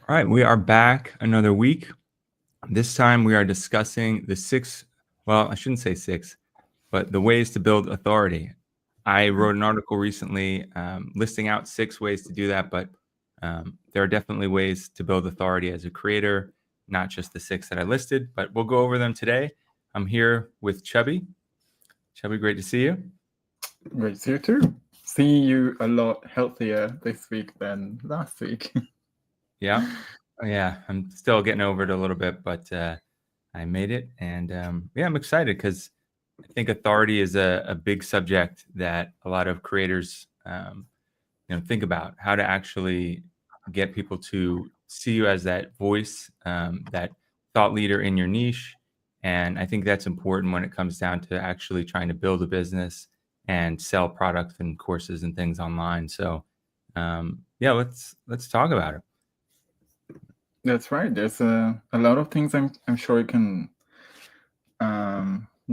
All right, we are back another week. This time we are discussing the I shouldn't say six, but the ways to build authority. I wrote an article recently listing out 6 ways to do that, but there are definitely ways to build authority as a creator, not just the 6 that I listed, but we'll go over them today. I'm here with Chubby. Chubby, great to see you. Great to see you too. See you a lot healthier this week than last week. Yeah. I'm still getting over it a little bit, but I made it. And I'm excited because I think authority is a big subject that a lot of creators think about, how to actually get people to see you as that voice, that thought leader in your niche. And I think that's important when it comes down to actually trying to build a business and sell products and courses and things online. So let's talk about it. That's right. There's a lot of things I'm sure we can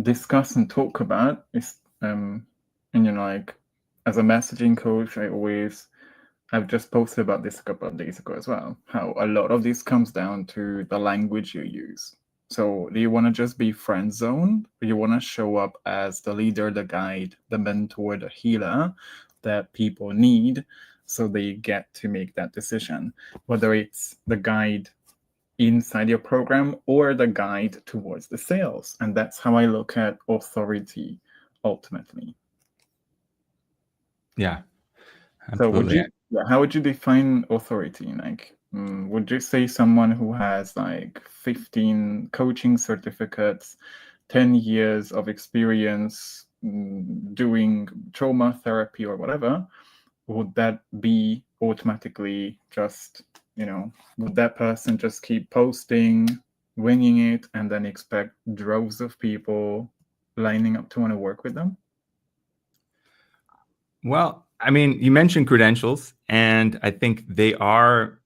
discuss and talk about. Like as a messaging coach, I've just posted about this a couple of days ago as well. How a lot of this comes down to the language you use. So do you want to just be friend zoned, or you want to show up as the leader, the guide, the mentor, the healer that people need, so they get to make that decision, whether it's the guide inside your program or the guide towards the sales. And that's how I look at authority ultimately. Yeah, absolutely. So how would you define authority? Like, would you say someone who has like 15 coaching certificates, 10 years of experience doing trauma therapy or whatever, would that be automatically just, would that person just keep posting, winging it, and then expect droves of people lining up to want to work with them? Well, I mean, you mentioned credentials, and I think they are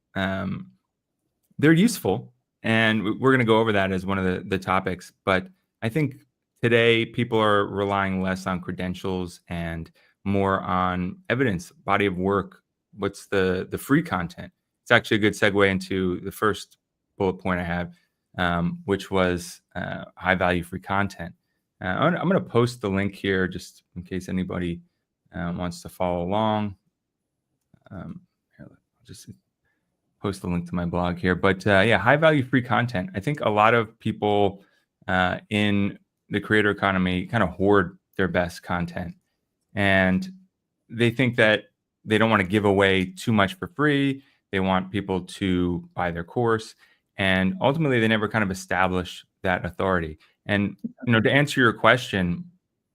they're useful, and we're going to go over that as one of the topics. But I think today people are relying less on credentials and more on evidence, body of work. What's the free content? It's actually a good segue into the first bullet point I have, which was high value free content. I'm going to post the link here just in case anybody wants to follow along. I'll just post the link to my blog here. But high value free content. I think a lot of people in the creator economy kind of hoard their best content. And they think that they don't want to give away too much for free. They want people to buy their course. And ultimately, they never kind of establish that authority. And, to answer your question,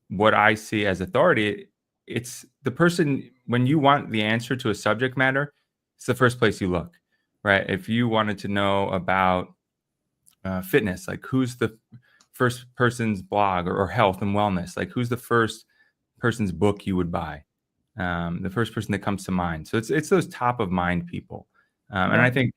what I see as authority, it's the person, when you want the answer to a subject matter, it's the first place you look, right? If you wanted to know about fitness, like who's the first person's blog, or health and wellness, like who's the first person's book you would buy, the first person that comes to mind. So it's those top of mind people. And I think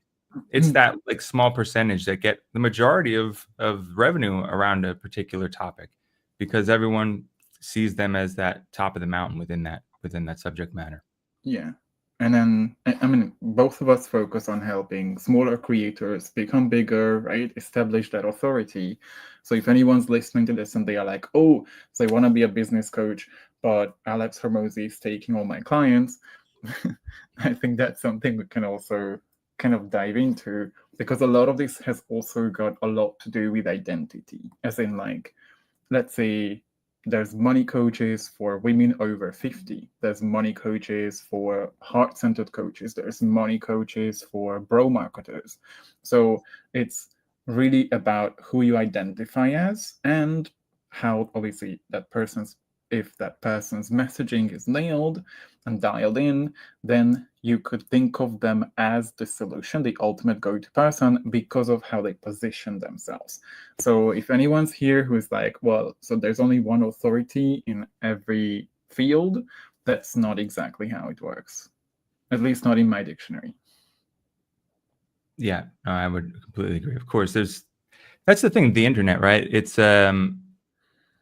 it's that like small percentage that get the majority of revenue around a particular topic, because everyone sees them as that top of the mountain within that subject matter. Yeah. And then, I mean, both of us focus on helping smaller creators become bigger, right? Establish that authority. So if anyone's listening to this and they are like, oh, so I want to be a business coach, but Alex Hormozi is taking all my clients, I think that's something we can also kind of dive into, because a lot of this has also got a lot to do with identity. As in, like, let's say there's money coaches for women over 50. There's money coaches for heart-centered coaches. There's money coaches for bro marketers. So it's really about who you identify as, and how obviously if that person's messaging is nailed and dialed in, then you could think of them as the solution, the ultimate go-to person, because of how they position themselves. So if anyone's here who is like, well, so there's only one authority in every field, that's not exactly how it works. At least not in my dictionary. Yeah, no, I would completely agree. Of course, that's the thing, the internet, right? It's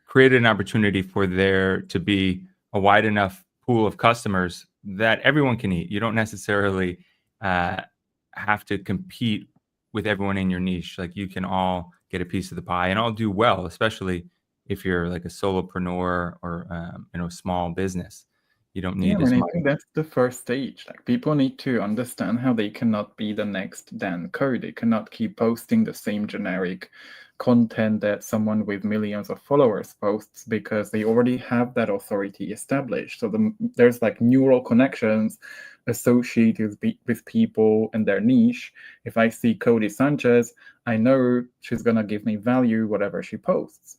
created an opportunity for there to be a wide enough pool of customers that everyone can eat. You don't necessarily have to compete with everyone in your niche. Like you can all get a piece of the pie and all do well, especially if you're like a solopreneur or a small business. You don't Yeah, need I as mean, I much. think that's the first stage. Like people need to understand how they cannot be the next Dan Code. They cannot keep posting the same generic content that someone with millions of followers posts because they already have that authority established. So there's like neural connections associated with people and their niche. If I see Cody Sanchez, I know she's gonna give me value whatever she posts.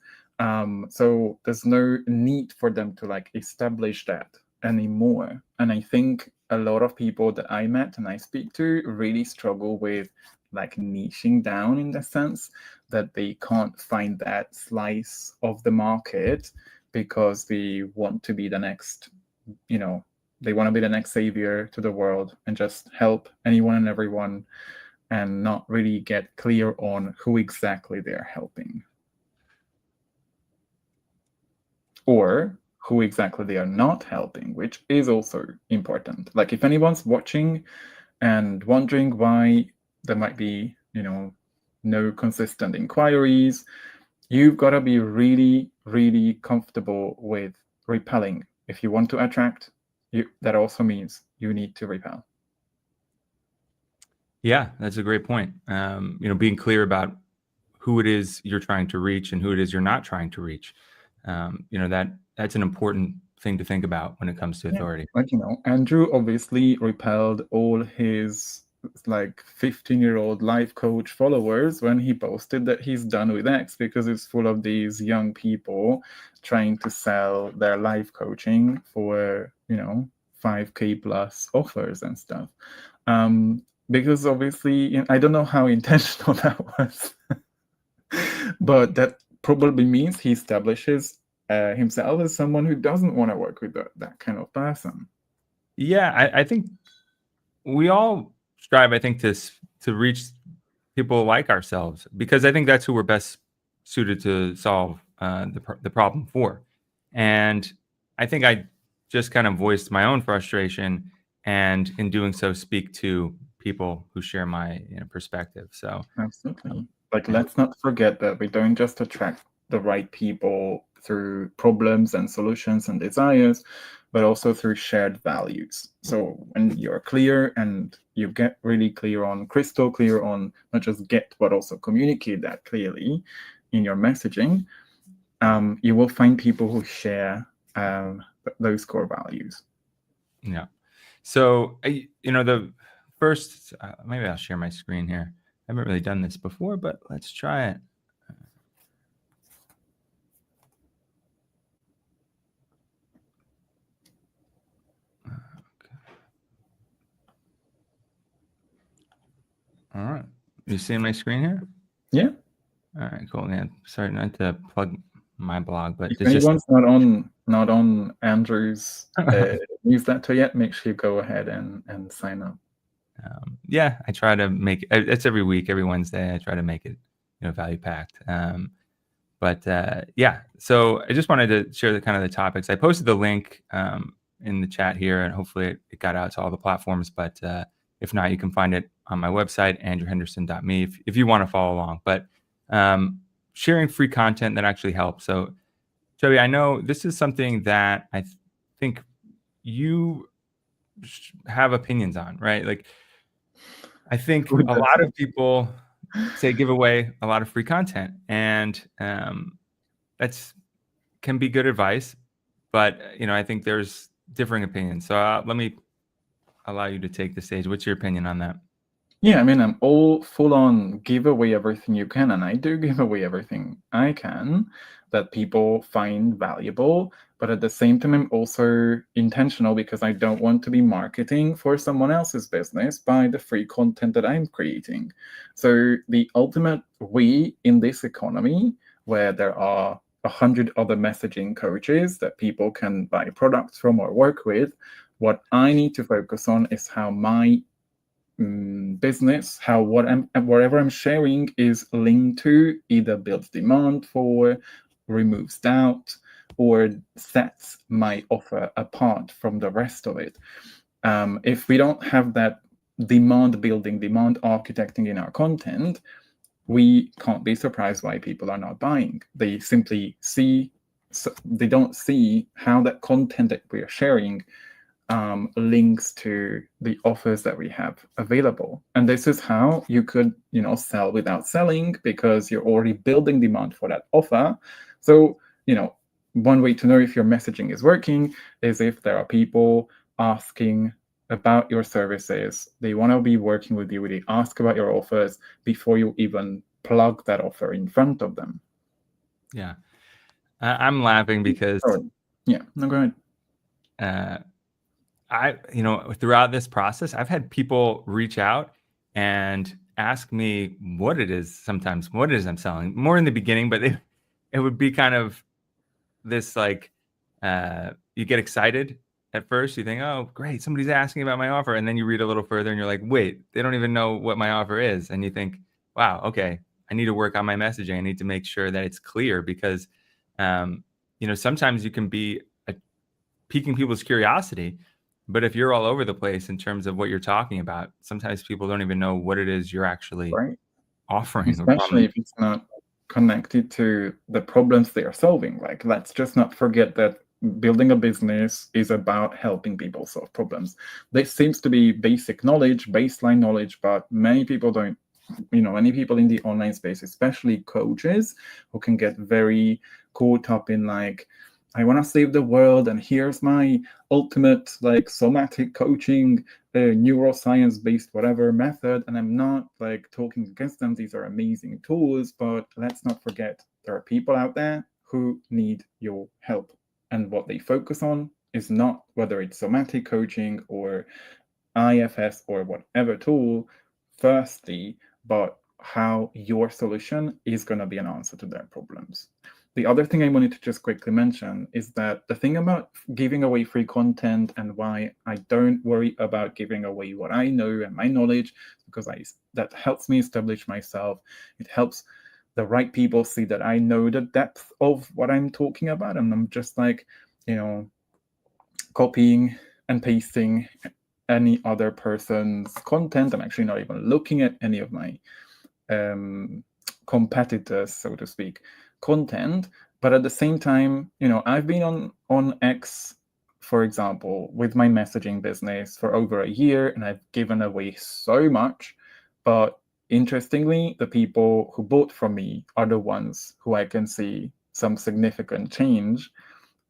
So there's no need for them to like establish that anymore. And I think a lot of people that I met and I speak to really struggle with like niching down in the sense that they can't find that slice of the market because they want to be the next, they want to be the next savior to the world and just help anyone and everyone and not really get clear on who exactly they're helping. Or who exactly they are not helping, which is also important. Like if anyone's watching and wondering why there might be, no consistent inquiries, you've got to be really, really comfortable with repelling. If you want to attract, that also means you need to repel. Yeah, that's a great point. Being clear about who it is you're trying to reach and who it is you're not trying to reach. That's an important thing to think about when it comes to authority. Like, Andrew obviously repelled all his like 15-year-old life coach followers when he posted that he's done with X because it's full of these young people trying to sell their life coaching for, 5K plus offers and stuff. Because obviously, I don't know how intentional that was, but that probably means he establishes himself as someone who doesn't want to work with that kind of person. Yeah, I think we all strive, I think, to reach people like ourselves because I think that's who we're best suited to solve the problem for. And I think I just kind of voiced my own frustration, and in doing so, speak to people who share my perspective. So Absolutely. Let's not forget that we don't just attract the right people through problems and solutions and desires, but also through shared values. So when you're clear and you get really crystal clear on not just get, but also communicate that clearly in your messaging, you will find people who share those core values. Yeah. So, the first, maybe I'll share my screen here. I haven't really done this before, but let's try it. Okay. All right. You seeing my screen here? Yeah. All right, cool. Yeah. Sorry not to plug my blog, but if anyone's not on Andrew's newsletter yet, make sure you go ahead and sign up. Yeah, I try to make it's every week, every Wednesday. I try to make it, value packed. Yeah, so I just wanted to share the kind of the topics. I posted the link in the chat here, and hopefully it got out to all the platforms. But if not, you can find it on my website, andrewhenderson.me, if you want to follow along. But sharing free content that actually helps. So, Joey, I know this is something that I think you have opinions on, right? Like, I think a lot of people say give away a lot of free content, and that's can be good advice, but I think there's differing opinions. So let me allow you to take the stage. What's your opinion on that? Yeah, I mean, I'm all full on give away everything you can, and I do give away everything I can that people find valuable. But at the same time, I'm also intentional because I don't want to be marketing for someone else's business by the free content that I'm creating. So the ultimate way in this economy, where there are 100 other messaging coaches that people can buy products from or work with, what I need to focus on is how my business, how whatever I'm sharing is linked to either builds demand for, removes doubt, or sets my offer apart from the rest of it. If we don't have that demand building, demand architecting in our content, we can't be surprised why people are not buying. They simply they don't see how that content that we are sharing links to the offers that we have available. And this is how you could, sell without selling, because you're already building demand for that offer. So, one way to know if your messaging is working is if there are people asking about your services. They want to be working with you. They ask about your offers before you even plug that offer in front of them. Yeah. I'm laughing because yeah, no, go ahead. Throughout this process, I've had people reach out and ask me what it is I'm selling. More in the beginning, but it would be kind of this like, you get excited at first. You think, oh, great, somebody's asking about my offer. And then you read a little further and you're like, wait, they don't even know what my offer is. And you think, wow, okay, I need to work on my messaging. I need to make sure that it's clear, because, sometimes you can be piquing people's curiosity. But if you're all over the place in terms of what you're talking about, sometimes people don't even know what it is you're actually offering. Especially if it's not connected to the problems they are solving. Like, let's just not forget that building a business is about helping people solve problems. This seems to be basic knowledge, baseline knowledge, but many people don't. Many people in the online space, especially coaches, who can get very caught up in like, I want to save the world, and here's my ultimate like somatic coaching, neuroscience-based whatever method. And I'm not like talking against them. These are amazing tools, but let's not forget there are people out there who need your help. And what they focus on is not whether it's somatic coaching or IFS or whatever tool, firstly, but how your solution is going to be an answer to their problems. The other thing I wanted to just quickly mention is that the thing about giving away free content, and why I don't worry about giving away what I know and my knowledge, because that helps me establish myself. It helps the right people see that I know the depth of what I'm talking about, and I'm just like, copying and pasting any other person's content. I'm actually not even looking at any of my competitors, so to speak, content. But at the same time, I've been on X, for example, with my messaging business for over a year, and I've given away so much. But interestingly, the people who bought from me are the ones who I can see some significant change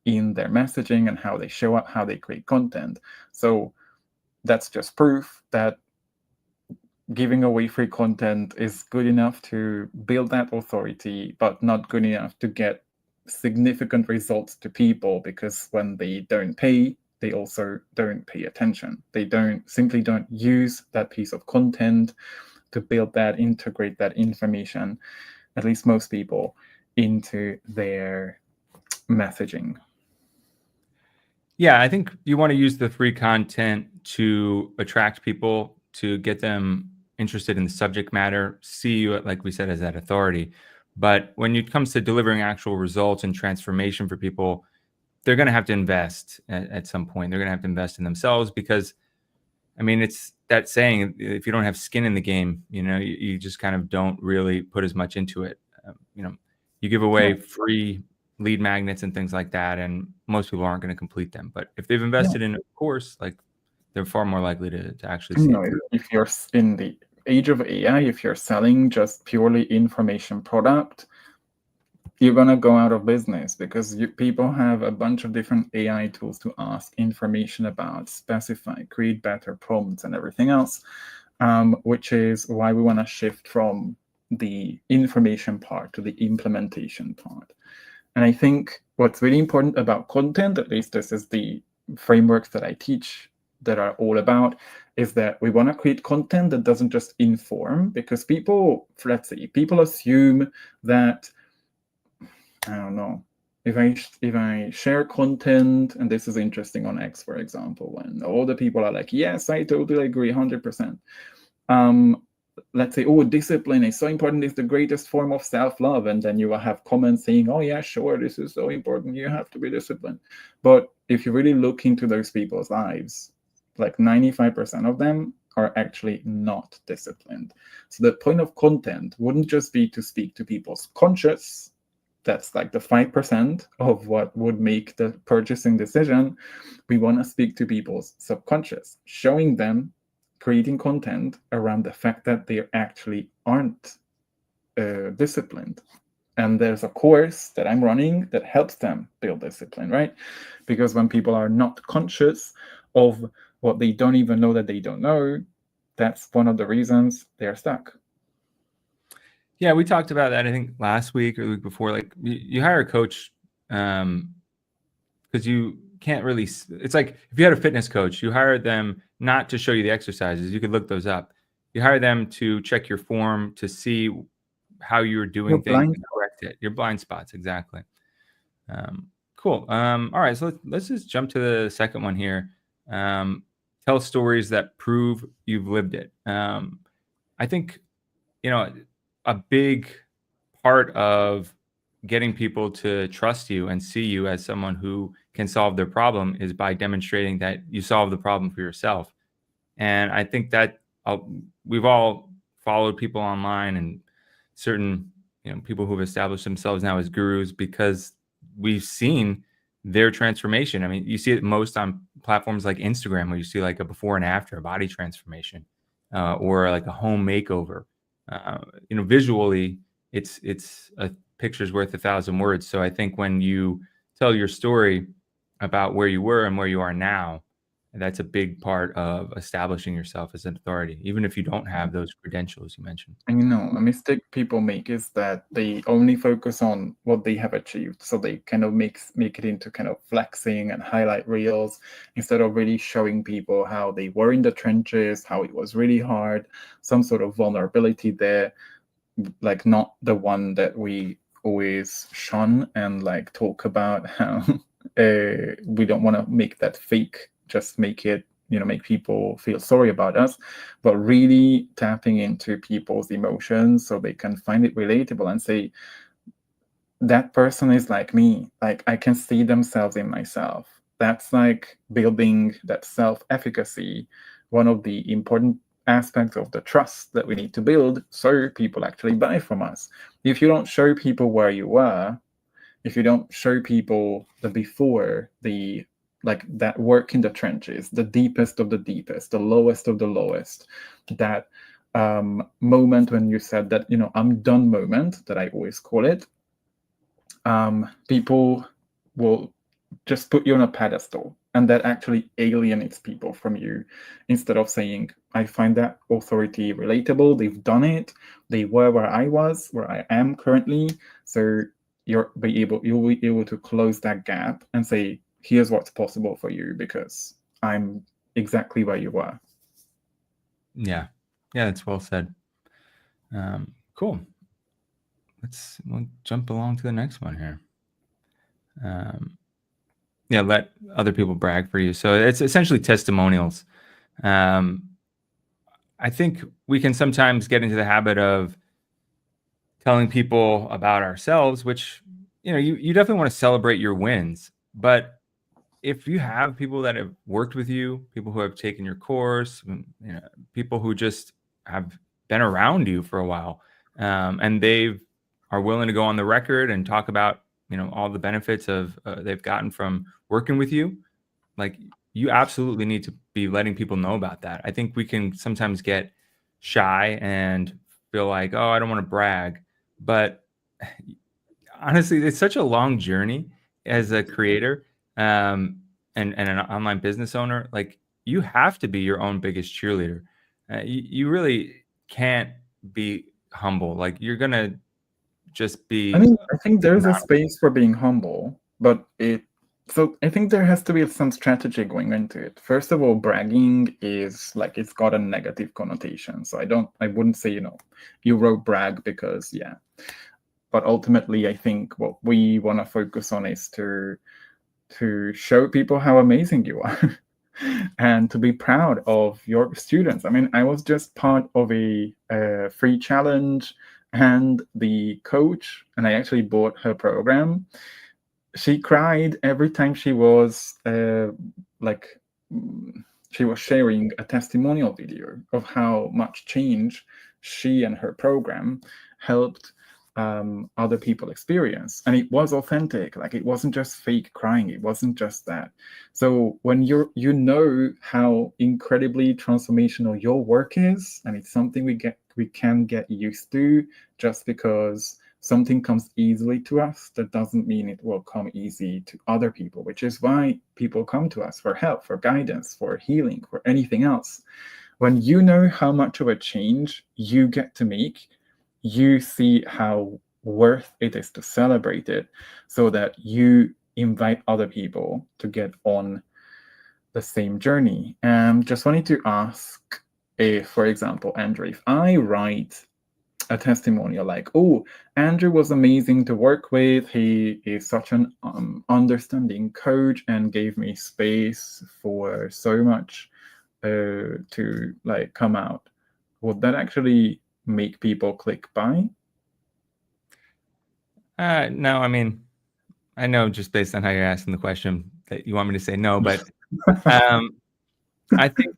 in their messaging and how they show up, how they create content. So that's just proof that giving away free content is good enough to build that authority, but not good enough to get significant results to people, because when they don't pay, they also don't pay attention. They simply don't use that piece of content to build that, integrate that information, at least most people, into their messaging. Yeah, I think you want to use the free content to attract people, to get them interested in the subject matter, see you, like we said, as that authority. But when it comes to delivering actual results and transformation for people, they're going to have to invest at some point. They're going to have to invest in themselves, because, I mean, it's that saying, if you don't have skin in the game, you just kind of don't really put as much into it. You give away free lead magnets and things like that, and most people aren't going to complete them. But if they've invested in a course, like, they're far more likely to actually see it. If you're in the age of AI, if you're selling just purely information product, you're going to go out of business, because people have a bunch of different AI tools to ask information about, specify, create better prompts and everything else, which is why we want to shift from the information part to the implementation part. And I think what's really important about content, at least this is the frameworks that I teach that are all about, is that we want to create content that doesn't just inform, because people assume that, I don't know, if I share content, and this is interesting on X, for example, when all the people are like, yes, I totally agree, 100%. Let's say, oh, discipline is so important, it's the greatest form of self-love. And then you will have comments saying, oh yeah, sure, this is so important, you have to be disciplined. But if you really look into those people's lives, like 95% of them are actually not disciplined. So the point of content wouldn't just be to speak to people's conscious. That's like the 5% of what would make the purchasing decision. We want to speak to people's subconscious, showing them, creating content around the fact that they actually aren't disciplined. And there's a course that I'm running that helps them build discipline, right? Because when people are not conscious of what they don't even know that they don't know, that's one of the reasons they're stuck. Yeah, we talked about that, I think, last week or the week before. Like, you hire a coach because you can't really. It's like if you had a fitness coach, you hire them not to show you the exercises. You could look those up. You hire them to check your form, to see how you're doing things and correct it. Your blind spots, exactly. Cool. All right, so let's just jump to the second one here. Tell stories that prove you've lived it. I think, a big part of getting people to trust you and see you as someone who can solve their problem is by demonstrating that you solve the problem for yourself. And I think that we've all followed people online and certain people who've established themselves now as gurus because we've seen their transformation. I mean, you see it most on platforms like Instagram, where you see like a before and after, a body transformation, or like a home makeover. Visually, it's a picture's worth 1,000 words. So I think when you tell your story about where you were and where you are now, that's a big part of establishing yourself as an authority, even if you don't have those credentials you mentioned. And a mistake people make is that they only focus on what they have achieved. So they kind of make it into kind of flexing and highlight reels instead of really showing people how they were in the trenches, how it was really hard, some sort of vulnerability there, like not the one that we always shun and like talk about how we don't want to make that fake, just make it make people feel sorry about us, but really tapping into people's emotions so they can find it relatable and say, that person is like me, like I can see themselves in myself. That's like building that self-efficacy, one of the important aspects of the trust that we need to build so people actually buy from us. If you don't show people where you were, if you don't show people the before, the like that work in the trenches, the deepest of the deepest, the lowest of the lowest, that moment when you said that, I'm done moment, that I always call it, people will just put you on a pedestal, and that actually alienates people from you. Instead of saying, I find that authority relatable, they've done it, they were where I was, where I am currently, so you'll be able to close that gap and say, here's what's possible for you because I'm exactly where you were. Yeah, that's well said. Cool. We'll jump along to the next one here. Let other people brag for you. So it's essentially testimonials. I think we can sometimes get into the habit of telling people about ourselves, which, you definitely want to celebrate your wins. But if you have people that have worked with you, people who have taken your course, people who just have been around you for a while, and they are willing to go on the record and talk about, all the benefits of they've gotten from working with you, like, you absolutely need to be letting people know about that. I think we can sometimes get shy and feel like, oh, I don't want to brag. But honestly, it's such a long journey as a creator, and an online business owner. Like, you have to be your own biggest cheerleader. You really can't be humble. Like, you're gonna just be. I mean, I think there's a space for being humble, but so I think there has to be some strategy going into it. First of all, bragging is like, it's got a negative connotation. So I wouldn't say, you wrote brag because, yeah. But ultimately, I think what we want to focus on is to show people how amazing you are and to be proud of your students. I mean, I was just part of a free challenge, and the coach, and I actually bought her program, she cried every time she was she was sharing a testimonial video of how much change she and her program helped other people experience. And it was authentic. Like, it wasn't just fake crying. It wasn't just that. So when you know how incredibly transformational your work is, and it's something we can get used to, just because something comes easily to us, that doesn't mean it will come easy to other people, which is why people come to us for help, for guidance, for healing, for anything else. When you know how much of a change you get to make, you see how worth it is to celebrate it, so that you invite other people to get on the same journey. And just wanted to ask, if, for example, Andrew, if I write a testimonial like, oh, Andrew was amazing to work with, he is such an understanding coach and gave me space for so much to like come out, would that actually make people click buy? No, I mean, I know just based on how you're asking the question that you want me to say no, but I think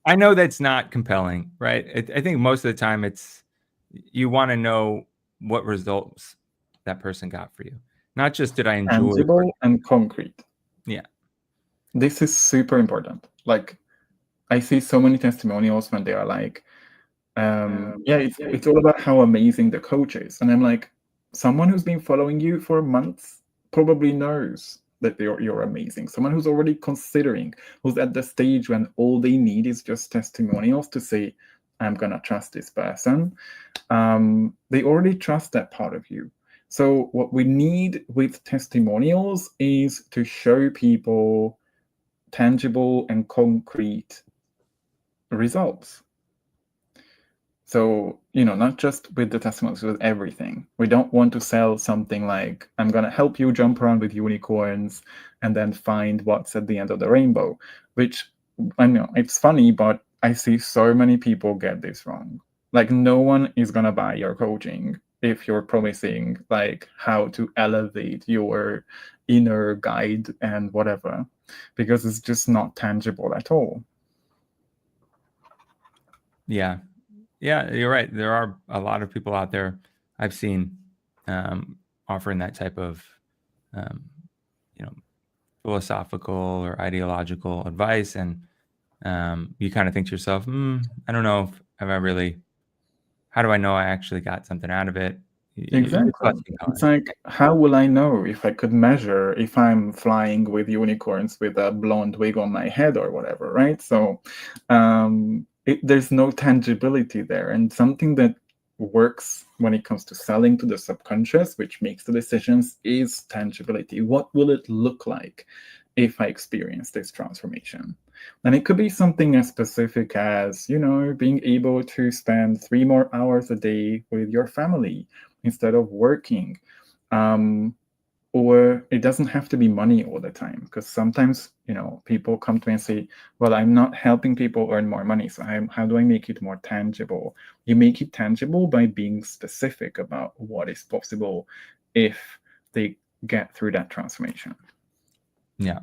I know that's not compelling, right? I think most of the time it's you want to know what results that person got for you, not just did I enjoy Tangible and concrete. Yeah. This is super important. Like, I see so many testimonials when they are like, it's all about how amazing the coach is. And I'm like, someone who's been following you for months probably knows that you're amazing. Someone who's already considering, who's at the stage when all they need is just testimonials to say, I'm gonna trust this person. They already trust that part of you. So what we need with testimonials is to show people tangible and concrete results. So, not just with the testimonials, with everything. We don't want to sell something like, I'm going to help you jump around with unicorns and then find what's at the end of the rainbow, which, I know it's funny, but I see so many people get this wrong. Like, no one is going to buy your coaching if you're promising like how to elevate your inner guide and whatever, because it's just not tangible at all. Yeah. Yeah, you're right. There are a lot of people out there I've seen offering that type of, philosophical or ideological advice, and you kind of think to yourself, I don't know if I really. How do I know I actually got something out of it? Exactly. It's like, how will I know if I could measure if I'm flying with unicorns with a blonde wig on my head or whatever, right? So there's no tangibility there. And something that works when it comes to selling to the subconscious, which makes the decisions, is tangibility. What will it look like if I experience this transformation? And it could be something as specific as, being able to spend 3 more hours a day with your family instead of working. Or it doesn't have to be money all the time, because sometimes, people come to me and say, well, I'm not helping people earn more money. So how do I make it more tangible? You make it tangible by being specific about what is possible if they get through that transformation. Yeah.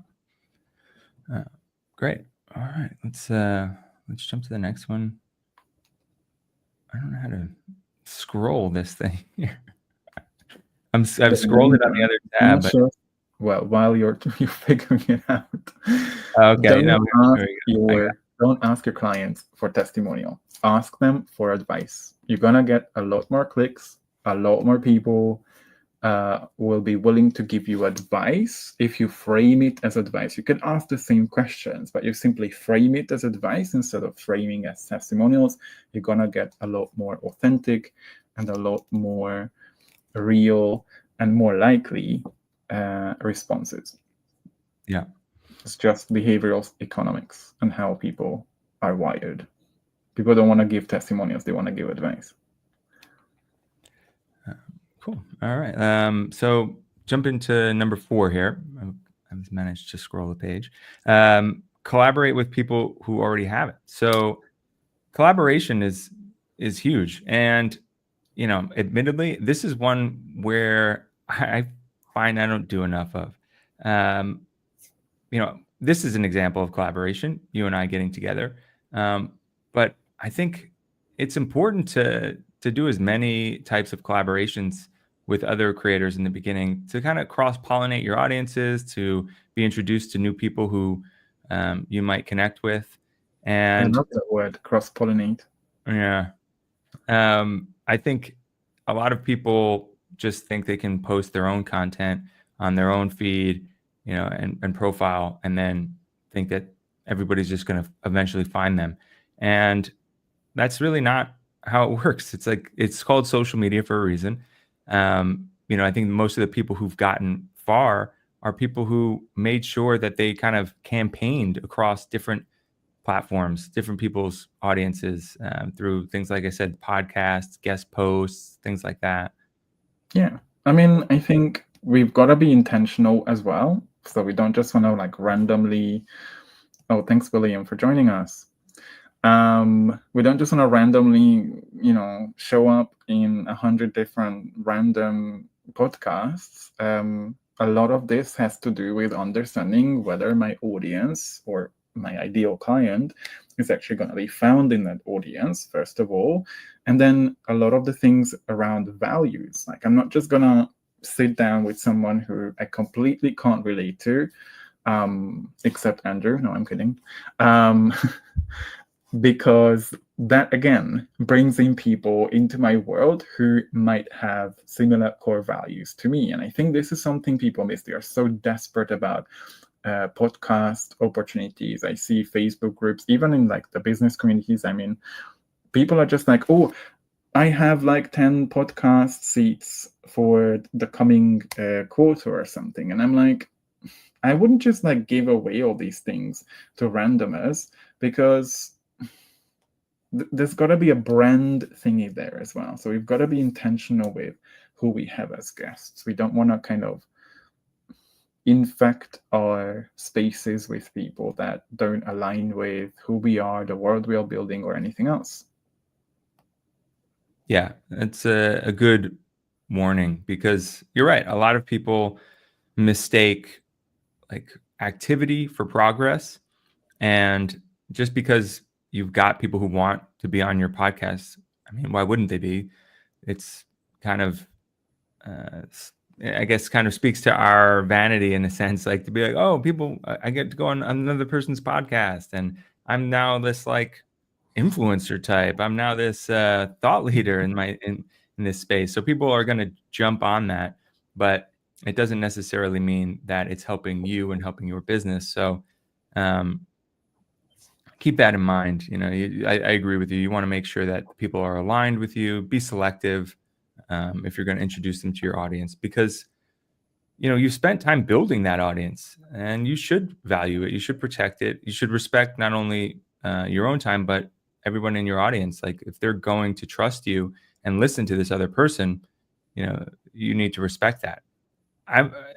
Great. All right. Let's jump to the next one. I don't know how to scroll this thing here. I've scrolled it on the other tab. But... Sure. Well, while you're figuring it out, okay. Don't ask your clients for testimonial. Ask them for advice. You're gonna get a lot more clicks. A lot more people will be willing to give you advice if you frame it as advice. You can ask the same questions, but you simply frame it as advice instead of framing as testimonials. You're gonna get a lot more authentic and a lot more real and more likely responses. Yeah. It's just behavioral economics and how people are wired. People don't want to give testimonials, they want to give advice. Cool. All right. So jump into number 4 here. I've managed to scroll the page. Collaborate with people who already have it. So collaboration is huge. And, admittedly, this is one where I find I don't do enough of. this is an example of collaboration, you and I getting together. But I think it's important to do as many types of collaborations with other creators in the beginning to kind of cross-pollinate your audiences, to be introduced to new people who you might connect with. I And love that word, cross-pollinate. yeah, I think a lot of people just think they can post their own content on their own feed, and profile, and then think that everybody's just going to eventually find them. And that's really not how it works. It's like, it's called social media for a reason. I think most of the people who've gotten far are people who made sure that they kind of campaigned across different platforms, different people's audiences, through things, like I said, podcasts, guest posts, things like that. Yeah. I mean, I think we've got to be intentional as well. So we don't just want to like randomly, oh, thanks, William, for joining us. We don't just want to randomly, show up in 100 different random podcasts. A lot of this has to do with understanding whether my audience or my ideal client is actually going to be found in that audience, first of all. And then a lot of the things around values. Like, I'm not just going to sit down with someone who I completely can't relate to, except Andrew. No, I'm kidding. Because that, again, brings in people into my world who might have similar core values to me. And I think this is something people miss. They are so desperate about podcast opportunities. I see Facebook groups, even in like the business communities. I mean, people are just like, oh, I have like 10 podcast seats for the coming quarter or something. And I'm like, I wouldn't just like give away all these things to randomers, because there's got to be a brand thingy there as well. So we've got to be intentional with who we have as guests. We don't want to kind of infect our spaces with people that don't align with who we are, the world we are building, or anything else. Yeah, it's a good warning, because you're right. A lot of people mistake like activity for progress. And just because you've got people who want to be on your podcast, I mean, why wouldn't they be? It's kind of, I guess, kind of speaks to our vanity in a sense, like to be like, oh, people, I get to go on another person's podcast, and I'm now this like influencer type. I'm now this thought leader in this space. So people are going to jump on that, but it doesn't necessarily mean that it's helping you and helping your business. So keep that in mind. I agree with you. You want to make sure that people are aligned with you. Be selective if you're going to introduce them to your audience, because you've spent time building that audience, and you should value it. You should protect it. You should respect not only your own time, but everyone in your audience. Like, if they're going to trust you and listen to this other person, you need to respect that.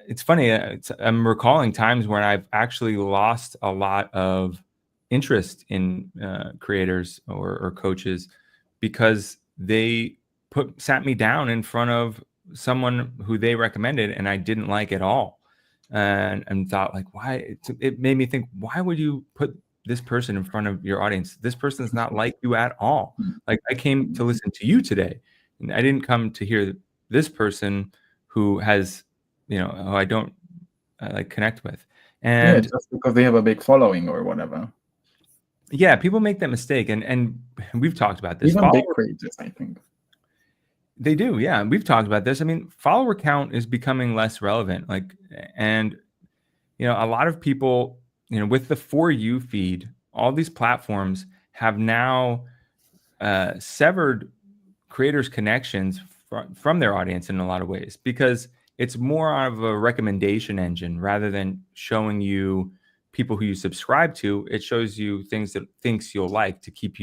It's funny. I'm recalling times when I've actually lost a lot of interest in creators or coaches, because they sat me down in front of someone who they recommended and I didn't like at all, and thought like, why? It made me think, why would you put this person in front of your audience? This person's not like you at all. Like, I came to listen to you today, and I didn't come to hear this person who has, who I don't like connect with. And yeah, just because they have a big following or whatever. Yeah, people make that mistake, and we've talked about this. Even big creators, I think. They do, yeah. We've talked about this. I mean, follower count is becoming less relevant. Like, and a lot of people, with the For You feed, all these platforms have now severed creators' connections from their audience in a lot of ways, because it's more of a recommendation engine rather than showing you people who you subscribe to. It shows you things that thinks you'll like to keep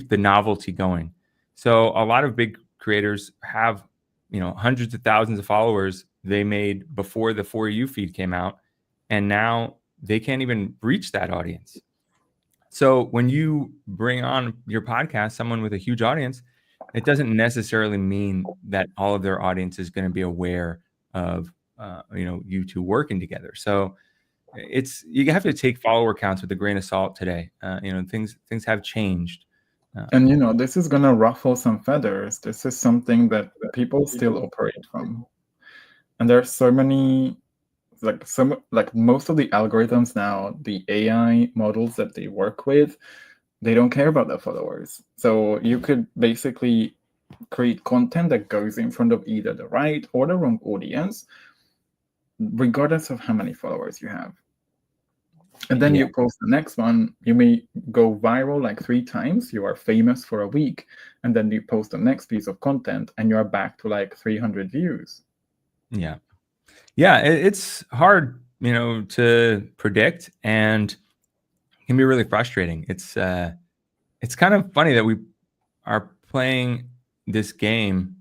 the novelty going. So a lot of big creators have, hundreds of thousands of followers they made before the For You feed came out, and now they can't even reach that audience. So when you bring on your podcast someone with a huge audience, it doesn't necessarily mean that all of their audience is going to be aware of you two working together. So you have to take follower counts with a grain of salt today. Things have changed. And this is gonna ruffle some feathers. This is something that people still operate from. And there are so many, like most of the algorithms now, the AI models that they work with, they don't care about their followers. So you could basically create content that goes in front of either the right or the wrong audience, regardless of how many followers you have. And then you post the next one, you may go viral like 3 times, you are famous for a week, and then you post the next piece of content and you're back to like 300 views. Yeah. It's hard, to predict, and it can be really frustrating. It's kind of funny that we are playing this game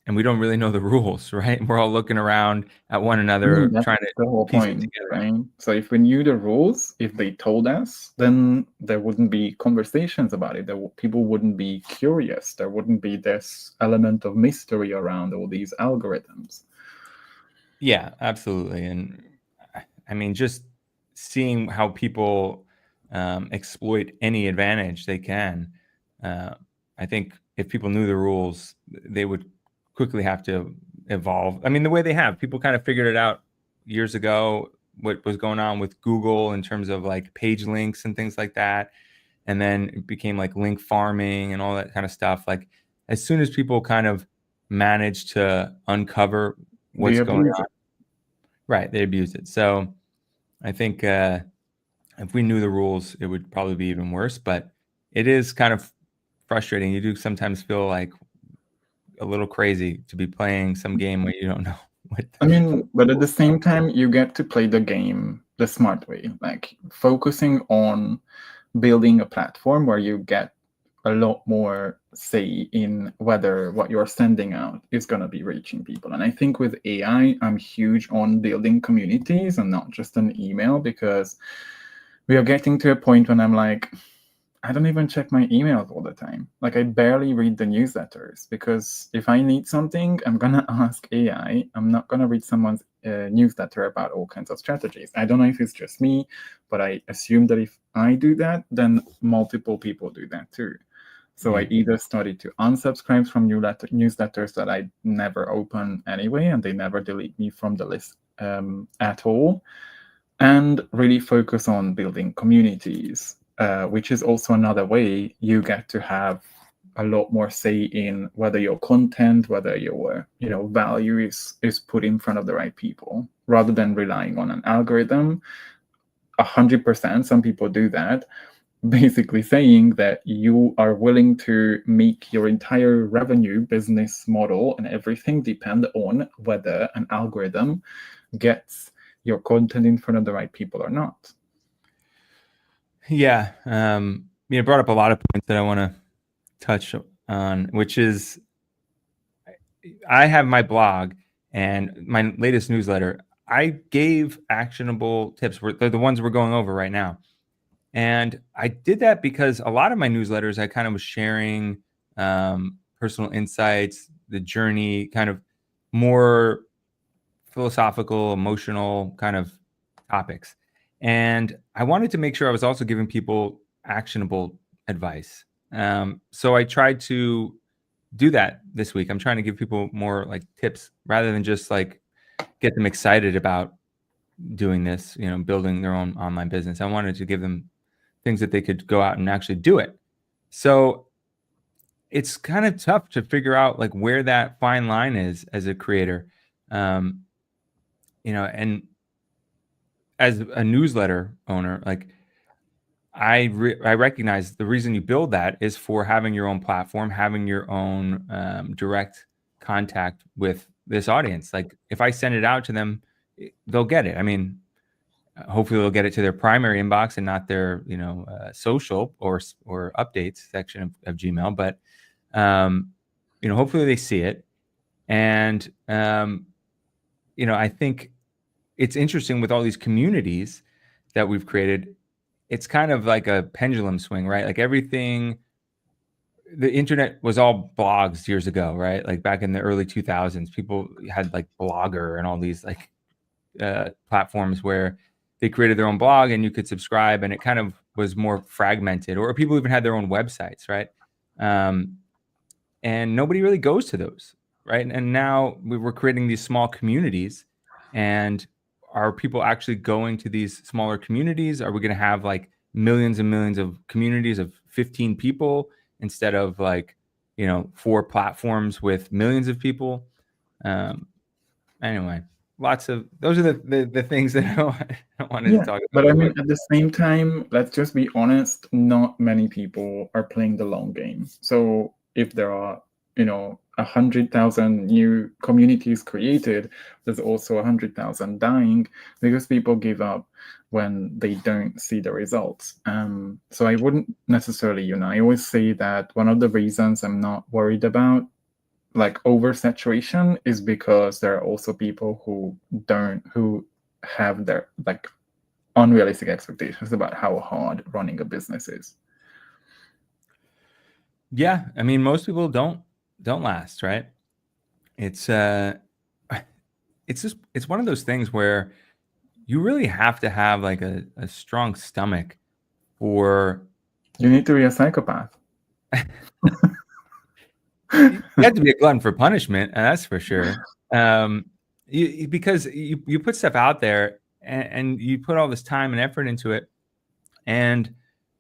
and we don't really know the rules, right? We're all looking around at one another, That's trying to the whole piece it point, together. right? So if we knew the rules, if they told us, then there wouldn't be conversations about it. People wouldn't be curious. There wouldn't be this element of mystery around all these algorithms. Yeah, absolutely. And I mean, just seeing how people exploit any advantage they can. I think if people knew the rules, they would quickly have to evolve. I mean, the way they have, people kind of figured it out years ago, what was going on with Google in terms of like page links and things like that. And then it became like link farming and all that kind of stuff. Like as soon as people kind of managed to uncover what's going on, right, they abused it. So I think if we knew the rules, it would probably be even worse. But it is kind of frustrating. You do sometimes feel like a little crazy to be playing some game where you don't know what. I mean, but at the same time, you get to play the game the smart way, like focusing on building a platform where you get a lot more say in whether what you're sending out is going to be reaching people. And I think with AI, I'm huge on building communities and not just an email, because we are getting to a point when I'm like, I don't even check my emails all the time. Like I barely read the newsletters, because if I need something, I'm going to ask AI. I'm not going to read someone's newsletter about all kinds of strategies. I don't know if it's just me, but I assume that if I do that, then multiple people do that too. So I either started to unsubscribe from newsletters that I never open anyway, and they never delete me from the list at all, and really focus on building communities, which is also another way you get to have a lot more say in whether your content, whether your value is put in front of the right people, rather than relying on an algorithm. 100%, some people do that, basically saying that you are willing to make your entire revenue business model and everything depend on whether an algorithm gets your content in front of the right people or not. Yeah. You brought up a lot of points that I want to touch on, which is I have my blog and my latest newsletter. I gave actionable tips. They're the ones we're going over right now. And I did that because a lot of my newsletters, I kind of was sharing personal insights, the journey, kind of more philosophical, emotional kind of topics. And I wanted to make sure I was also giving people actionable advice. So I tried to do that this week. I'm trying to give people more like tips rather than just like get them excited about doing this, building their own online business. I wanted to give them things that they could go out and actually do it. So it's kind of tough to figure out like where that fine line is as a creator. And as a newsletter owner, like I recognize the reason you build that is for having your own platform, having your own direct contact with this audience. Like if I send it out to them, they'll get it. I mean, hopefully they'll get it to their primary inbox and not their, social or updates section of Gmail. But, hopefully they see it. And, I think it's interesting with all these communities that we've created. It's kind of like a pendulum swing, right? Like everything, the internet was all blogs years ago, right? Like back in the early 2000s, people had like Blogger and all these like platforms where they created their own blog and you could subscribe, and it kind of was more fragmented, or people even had their own websites, right? And nobody really goes to those, right? And now we're creating these small communities, and are people actually going to these smaller communities? Are we going to have like millions and millions of communities of 15 people instead of like, 4 platforms with millions of people? Anyway, those are the things that I wanted to Yeah, talk but about I real mean, quick. at the same time, let's just be honest, not many people are playing the long game. So if there are, 100,000 new communities created, there's also 100,000 dying because people give up when they don't see the results. So I wouldn't necessarily, I always say that one of the reasons I'm not worried about like oversaturation is because there are also people who have their like unrealistic expectations about how hard running a business is. Yeah, I mean, most people don't last, right? It's it's one of those things where you really have to have like a strong stomach for. You need to be a psychopath. You have to be a glutton for punishment, that's for sure. Because you put stuff out there, and you put all this time and effort into it, and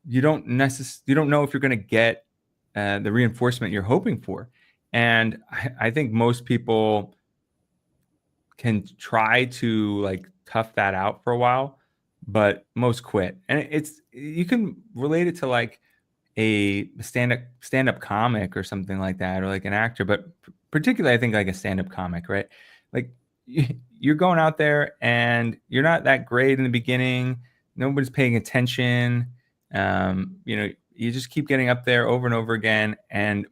you don't know if you're going to get the reinforcement you're hoping for. And I think most people can try to like tough that out for a while, but most quit. And you can relate it to like a stand-up comic or something like that, or like an actor, but particularly I think like a stand-up comic, right? Like you're going out there and you're not that great in the beginning, nobody's paying attention. You just keep getting up there over and over again, and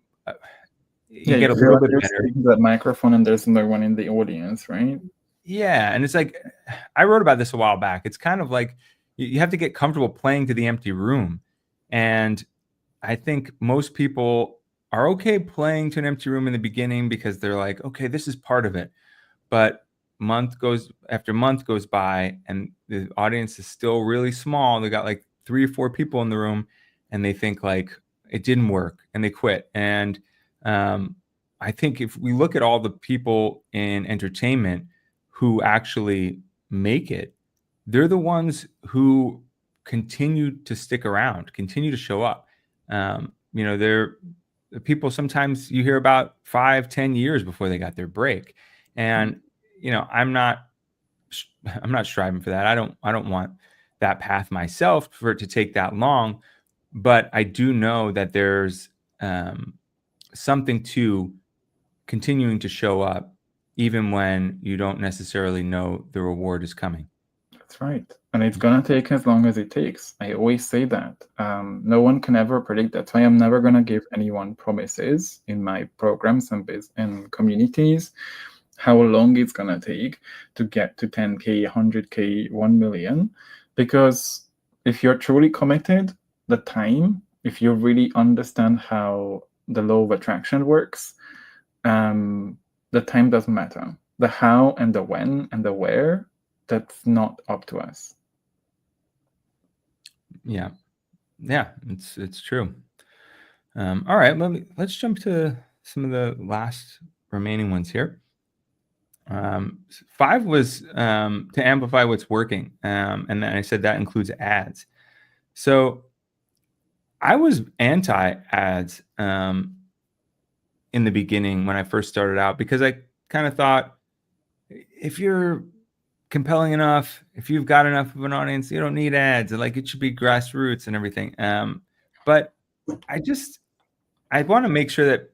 you get a you feel little like bit you're better. speaking to that microphone and there's no one in the audience, right? Yeah, and it's like, I wrote about this a while back. It's kind of like you have to get comfortable playing to the empty room. And I think most people are okay playing to an empty room in the beginning because they're like, okay, this is part of it. But month goes by and the audience is still really small. They got like 3 or 4 people in the room, and they think like it didn't work, and they quit. And I think if we look at all the people in entertainment who actually make it, they're the ones who continue to stick around, continue to show up. They're people sometimes you hear about 5-10 years before they got their break. And I'm not striving for that. I don't want that path myself, for it to take that long. But I do know that there's something to continuing to show up even when you don't necessarily know the reward is coming. That's right. And it's gonna take as long as it takes. I always say that. No one can ever predict. That's why I'm never gonna give anyone promises in my programs and communities how long it's gonna take to get to 10K, 100K, 1 million. Because if you're truly committed, the time, if you really understand how the law of attraction works, the time doesn't matter. The how and the when and the where, that's not up to us. Yeah, it's true. All right, let's jump to some of the last remaining ones here. 5 was to amplify what's working, and then I said that includes ads. So I was anti ads in the beginning when I first started out, because I kind of thought, if you're compelling enough, if you've got enough of an audience, you don't need ads. Like, it should be grassroots and everything. But I want to make sure that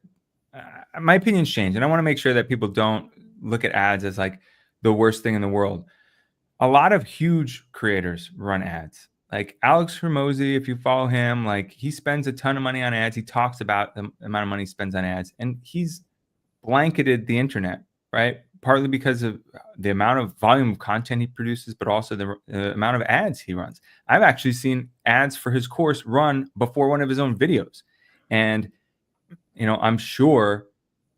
my opinions change, and I want to make sure that people don't look at ads as like the worst thing in the world. A lot of huge creators run ads. Like Alex Hormozy, if you follow him, like he spends a ton of money on ads. He talks about the amount of money he spends on ads, and he's blanketed the internet, right? Partly because of the amount of volume of content he produces, but also the amount of ads he runs. I've actually seen ads for his course run before one of his own videos. And, I'm sure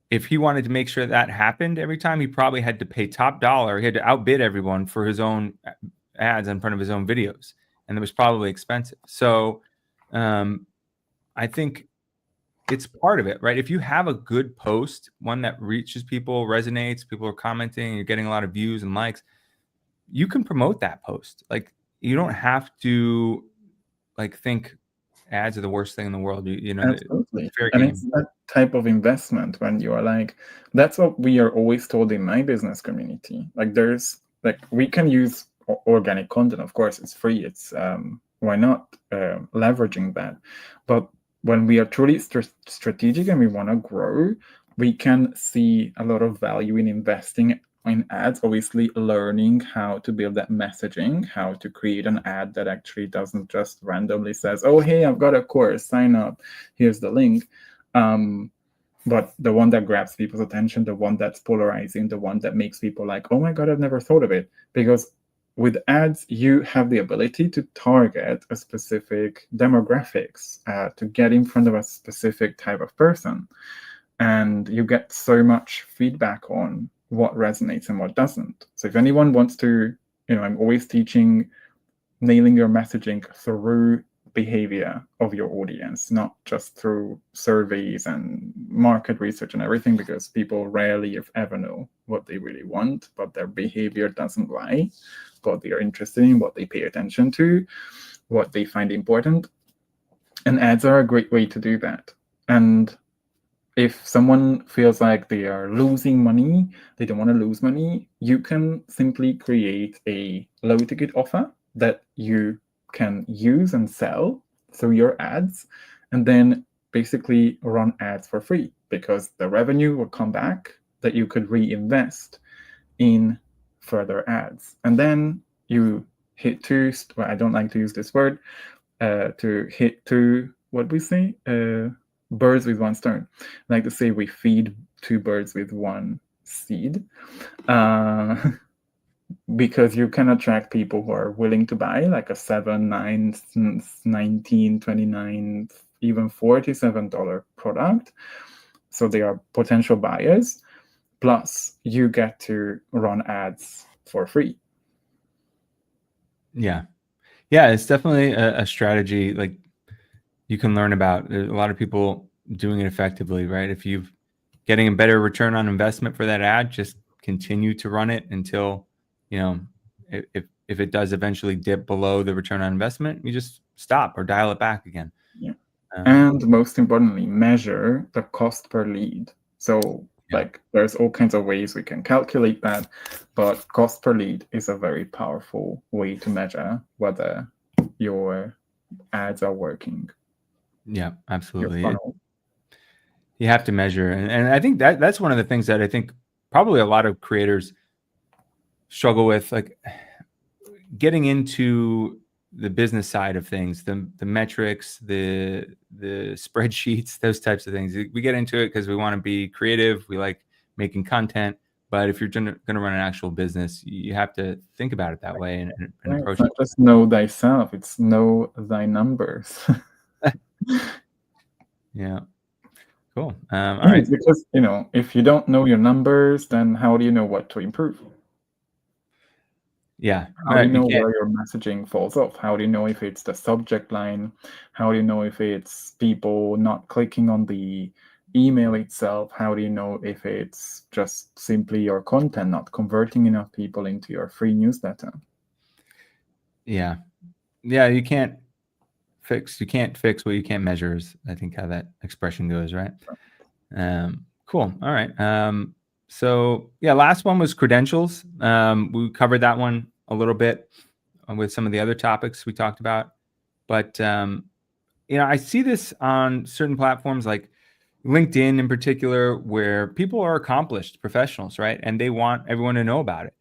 if he wanted to make sure that happened every time, he probably had to pay top dollar. He had to outbid everyone for his own ads in front of his own videos, and it was probably expensive. So I think it's part of it, right? If you have a good post, one that reaches people, resonates, people are commenting, you're getting a lot of views and likes, you can promote that post. Like, you don't have to like think ads are the worst thing in the world. You know, Absolutely. fair And game. it's that type of investment when you are like, that's what we are always told in my business community. Like, there's like, we can use organic content, of course, it's free. It's why not leveraging that? But when we are truly strategic and we want to grow, we can see a lot of value in investing in ads, obviously learning how to build that messaging, how to create an ad that actually doesn't just randomly says, oh, hey, I've got a course, sign up, here's the link. But the one that grabs people's attention, the one that's polarizing, the one that makes people like, oh my God, I've never thought of it. Because with ads, you have the ability to target a specific demographics, to get in front of a specific type of person. And you get so much feedback on what resonates and what doesn't. So if anyone wants to, I'm always teaching nailing your messaging through behavior of your audience, not just through surveys and market research and everything, because people rarely, if ever, know what they really want, but their behavior doesn't lie. What they are interested in, what they pay attention to, what they find important. And ads are a great way to do that. And if someone feels like they are losing money, they don't want to lose money, you can simply create a low ticket offer that you can use and sell through your ads, and then basically run ads for free, because the revenue will come back that you could reinvest in further ads. And then you hit two, well, I don't like to use this word, to hit two, what we say? Birds with one stone. I like to say we feed two birds with one seed, because you can attract people who are willing to buy like a $7, $9, $19, $29, even $47 product. So they are potential buyers. Plus, you get to run ads for free. Yeah, it's definitely a strategy. Like, you can learn about. There's a lot of people doing it effectively, right? If you've getting a better return on investment for that ad, just continue to run it until, if it does eventually dip below the return on investment, you just stop or dial it back again. Yeah. And most importantly, measure the cost per lead. So like, there's all kinds of ways we can calculate that, but cost per lead is a very powerful way to measure whether your ads are working. Yeah, absolutely. You have to measure. And I think that's one of the things that I think probably a lot of creators struggle with, like getting into the business side of things, the metrics, the spreadsheets, those types of things. We get into it because we want to be creative. We like making content. But if you're going to run an actual business, you have to think about it that way and approach it. It's not just know thyself, it's know thy numbers. Yeah. Cool. All right. Because, if you don't know your numbers, then how do you know what to improve? Yeah. How do you know where your messaging falls off? How do you know if it's the subject line? How do you know if it's people not clicking on the email itself? How do you know if it's just simply your content not converting enough people into your free newsletter? Yeah. You can't fix what you can't measure, is I think how that expression goes, right? Cool. All right. So yeah, last one was credentials. We covered that one a little bit with some of the other topics we talked about, but I see this on certain platforms like LinkedIn in particular, where people are accomplished professionals, right? And they want everyone to know about it.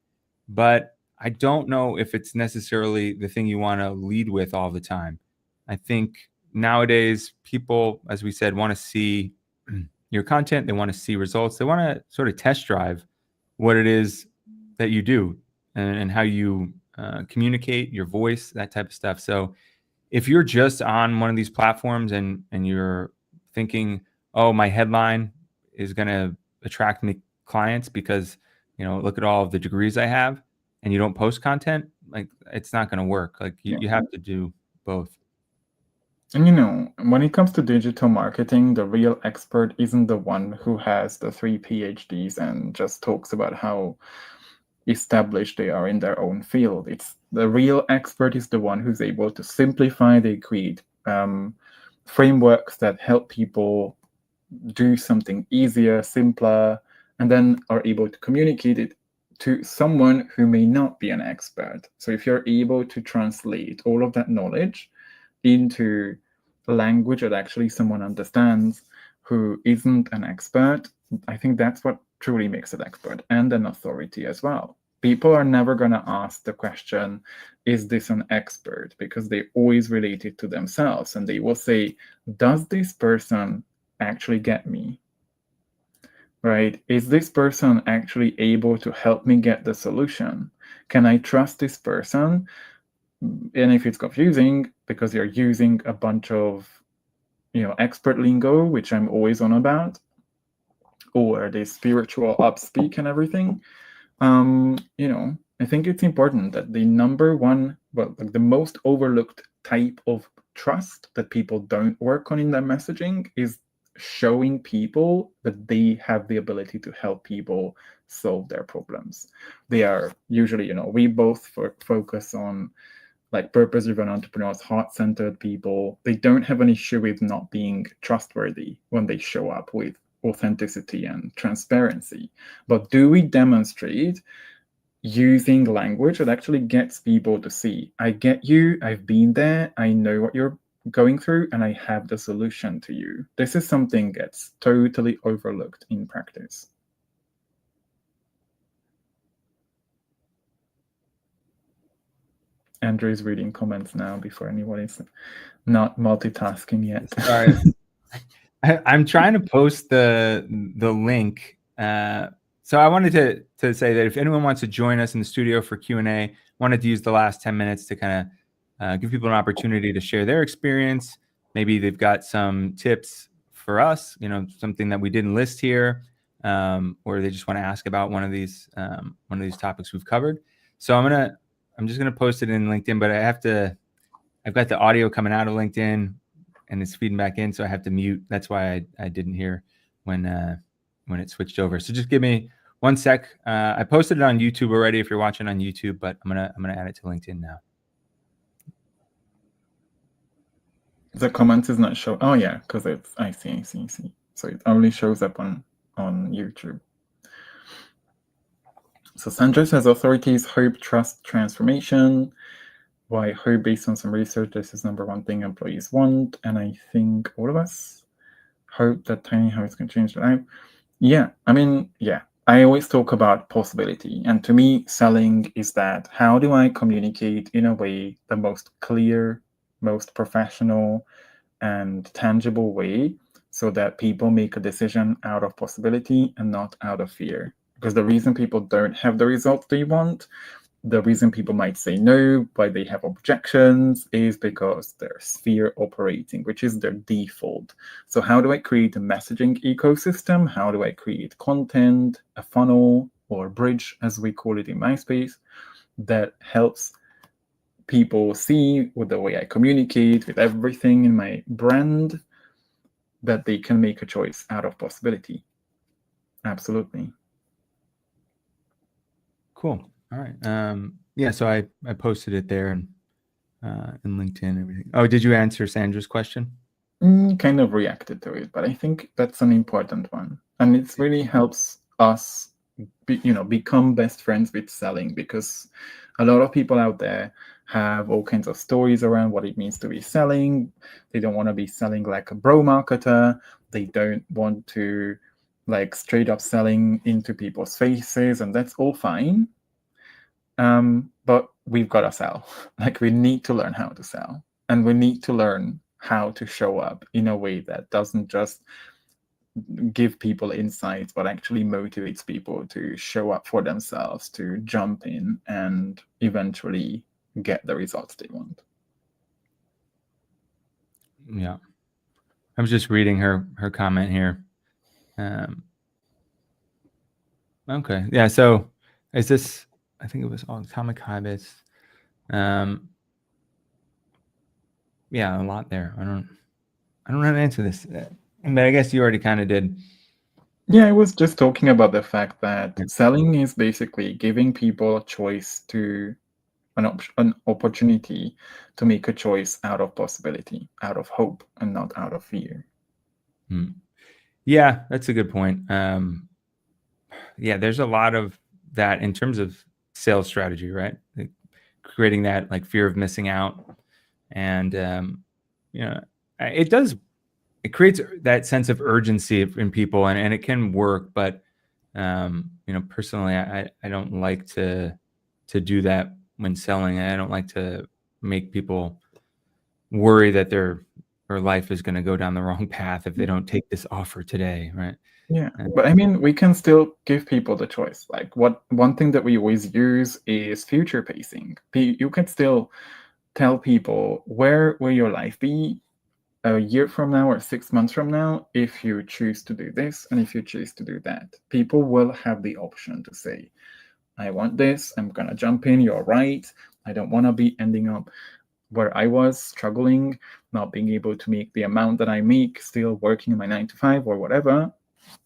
But I don't know if it's necessarily the thing you want to lead with all the time. I think nowadays people, as we said, want to see your content. They want to see results. They want to sort of test drive what it is that you do and how you communicate, your voice, that type of stuff. So if you're just on one of these platforms and you're thinking, oh, my headline is going to attract me clients because, look at all of the degrees I have, and you don't post content, like it's not going to work. Like you have to do both. And when it comes to digital marketing, the real expert isn't the one who has the 3 PhDs and just talks about how established they are in their own field. It's the real expert is the one who's able to simplify. They create frameworks that help people do something easier, simpler, and then are able to communicate it to someone who may not be an expert. So if you're able to translate all of that knowledge into language that actually someone understands who isn't an expert, I think that's what truly makes an expert and an authority as well. People are never going to ask the question, is this an expert? Because they always relate it to themselves, and they will say, does this person actually get me? Right? Is this person actually able to help me get the solution? Can I trust this person? And if it's confusing because you're using a bunch of expert lingo, which I'm always on about, or the spiritual upspeak and everything, I think it's important that the number one, like the most overlooked type of trust that people don't work on in their messaging is showing people that they have the ability to help people solve their problems. They are usually, we both focus on like purpose-driven entrepreneurs, heart-centered people. They don't have an issue with not being trustworthy when they show up with authenticity and transparency. But do we demonstrate using language that actually gets people to see, I get you, I've been there, I know what you're going through, and I have the solution to you? This is something that's totally overlooked in practice. Andrew is reading comments now before anyone is not multitasking yet. Sorry. I'm trying to post the link. So I wanted to say that if anyone wants to join us in the studio for Q&A, wanted to use the last 10 minutes to kind of give people an opportunity to share their experience. Maybe they've got some tips for us, something that we didn't list here, or they just want to ask about one of these topics we've covered. So I'm just gonna post it in LinkedIn, but I've got the audio coming out of LinkedIn and it's feeding back in, so I have to mute. That's why I didn't hear when it switched over. So just give me 1 sec. I posted it on YouTube already if you're watching on YouTube, but I'm gonna add it to LinkedIn now. The comments is not show. Oh yeah, because it's I see. So it only shows up on YouTube. So Sandra says authorities hope, trust, transformation. Why hope? Based on some research, this is number one thing employees want, and I think all of us hope that tiny habits can change their life. Yeah, I always talk about possibility, and to me, selling is that. How do I communicate in a way, the most clear, most professional, and tangible way, so that people make a decision out of possibility and not out of fear? Because the reason people don't have the results they want, the reason people might say no, why they have objections, is because there's fear operating, which is their default. So how do I create a messaging ecosystem? How do I create content, a funnel, or a bridge, as we call it in my space, that helps people see with the way I communicate, with everything in my brand, that they can make a choice out of possibility? Absolutely. Cool. All right. Yeah. So I posted it there and in LinkedIn and everything. Oh, did you answer Sandra's question? Kind of reacted to it, but I think that's an important one, and it really helps us become best friends with selling, because a lot of people out there have all kinds of stories around what it means to be selling. They don't want to be selling like a bro marketer. They don't want to like straight up selling into people's faces, and that's all fine. But we've got to sell. Like, we need to learn how to sell, and we need to learn how to show up in a way that doesn't just give people insights, but actually motivates people to show up for themselves, to jump in and eventually get the results they want. Yeah. I was just reading her comment here. Okay. Yeah. So is this, I think it was Atomic Habits. Yeah, a lot there. I don't know how to answer this, but I guess you already kind of did. Yeah, I was just talking about the fact that selling is basically giving people a choice to an opportunity to make a choice out of possibility, out of hope, and not out of fear. Yeah, that's a good point. Yeah, there's a lot of that in terms of sales strategy, right? Like creating that like fear of missing out, and you know, it does. It creates that sense of urgency in people, and it can work. But personally, I don't like to do that when selling. I don't like to make people worry that their life is going to go down the wrong path if they don't take this offer today, right? Yeah, but I mean, we can still give people the choice. Like, one thing that we always use is future pacing. You can still tell people where will your life be a year from now or 6 months from now if you choose to do this and if you choose to do that. People will have the option to say, I want this, I'm gonna jump in, you're right. I don't want to be ending up where I was, struggling, not being able to make the amount that I make, still working in my 9 to 5 or whatever.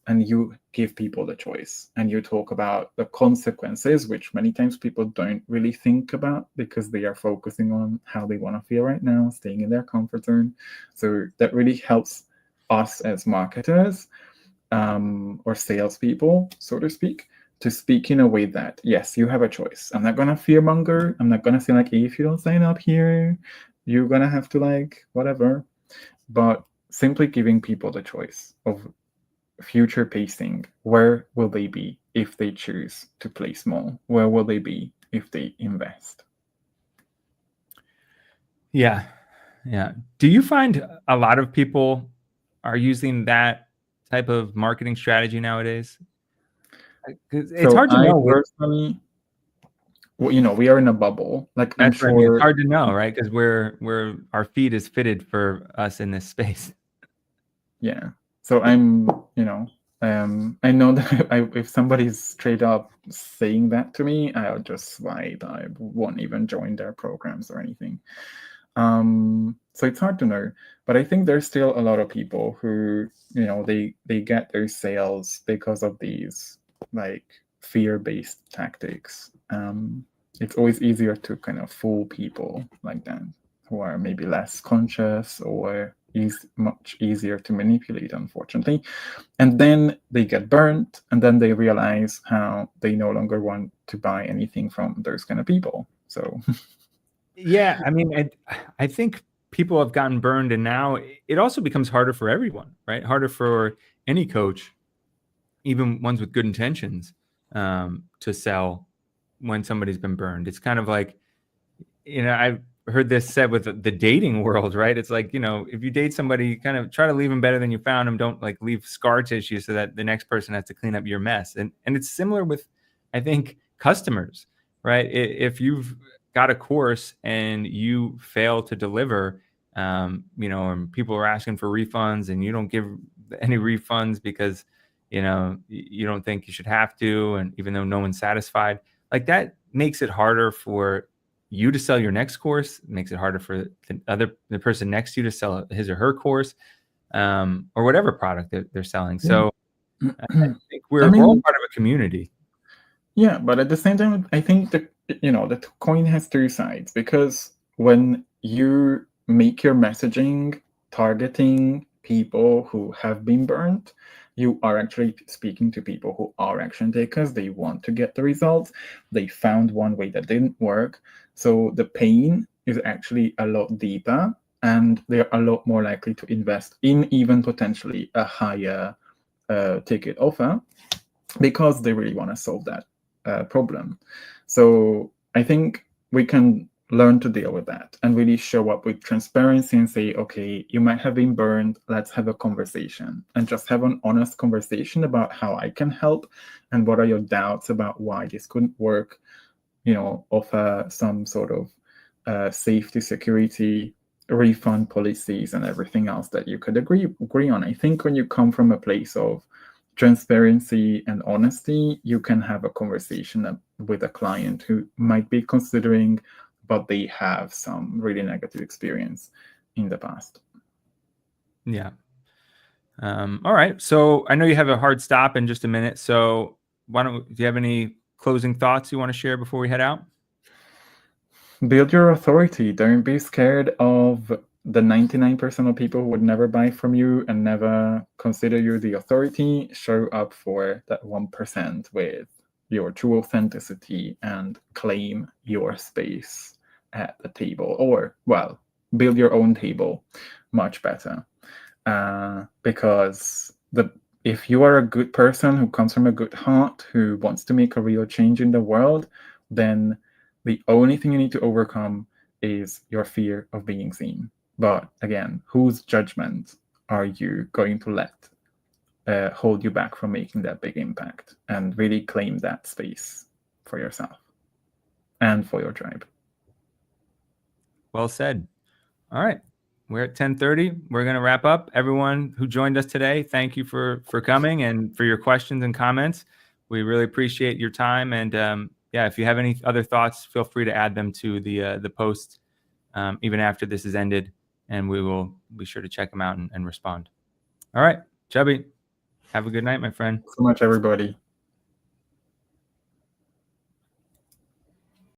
And you give people the choice and you talk about the consequences, which many times people don't really think about because they are focusing on how they want to feel right now, staying in their comfort zone. So that really helps us as marketers, or salespeople, so to speak, to speak in a way that, yes, you have a choice. I'm not going to fearmonger. I'm not going to say, like, if you don't sign up here, you're going to have to, like, whatever. But simply giving people the choice of future pacing. Where will they be if they choose to play small? Where will they be if they invest? Yeah. Do you find a lot of people are using that type of marketing strategy nowadays? 'Cause it's So hard to I know. personally, well, we are in a bubble. Like, I'm That's what I mean. It's sure. hard to know, right? Because our feed is fitted for us in this space. Yeah. So I know that if somebody's straight up saying that to me, I'll just slide. I won't even join their programs or anything. So it's hard to know, but I think there's still a lot of people who, they get their sales because of these, like, fear-based tactics. It's always easier to kind of fool people like that, who are maybe less conscious or is much easier to manipulate, unfortunately. And then they get burnt, and then they realize how they no longer want to buy anything from those kind of people. So Yeah, I mean, I think people have gotten burned, and now it also becomes harder for everyone, right? Harder for any coach, even ones with good intentions, to sell when somebody's been burned. It's kind of like, I've heard this said with the dating world, right? It's like, if you date somebody, kind of try to leave them better than you found them. Don't like leave scar tissue so that the next person has to clean up your mess. And it's similar with, I think, customers, right? If you've got a course and you fail to deliver, and people are asking for refunds and you don't give any refunds because, you don't think you should have to, and even though no one's satisfied, like that makes it harder for you to sell your next course. It makes it harder for the person next to you to sell his or her course, or whatever product that they're selling. So I think I we're all mean, part of a community. yeah, but at the same time, I think the coin has two sides, because when you make your messaging targeting people who have been burnt, you are actually speaking to people who are action takers. They want to get the results. They found one way that didn't work. So the pain is actually a lot deeper, and they're a lot more likely to invest in even potentially a higher ticket offer, because they really want to solve that problem. So I think we can learn to deal with that and really show up with transparency and say, okay, you might have been burned. Let's have a conversation and just have an honest conversation about how I can help and what are your doubts about why this couldn't work. Offer some sort of safety, security, refund policies, and everything else that you could agree on. I think when you come from a place of transparency and honesty, you can have a conversation with a client who might be considering but they have some really negative experience in the past. Yeah. All right. So I know you have a hard stop in just a minute. So do you have any closing thoughts you want to share before we head out? Build your authority. Don't be scared of the 99% of people who would never buy from you and never consider you the authority. Show up for that 1% with your true authenticity and claim your space at the table. Or, well, build your own table. Much better. Because if you are a good person who comes from a good heart, who wants to make a real change in the world, then the only thing you need to overcome is your fear of being seen. But again, whose judgment are you going to let hold you back from making that big impact? And really claim that space for yourself and for your tribe. Well said. All right. We're at 10:30. We're going to wrap up. Everyone who joined us today, thank you for coming and for your questions and comments. We really appreciate your time. And yeah, if you have any other thoughts, feel free to add them to the post even after this is ended, and we will be sure to check them out and respond. All right, Chubby, have a good night, my friend. Thanks so much, everybody.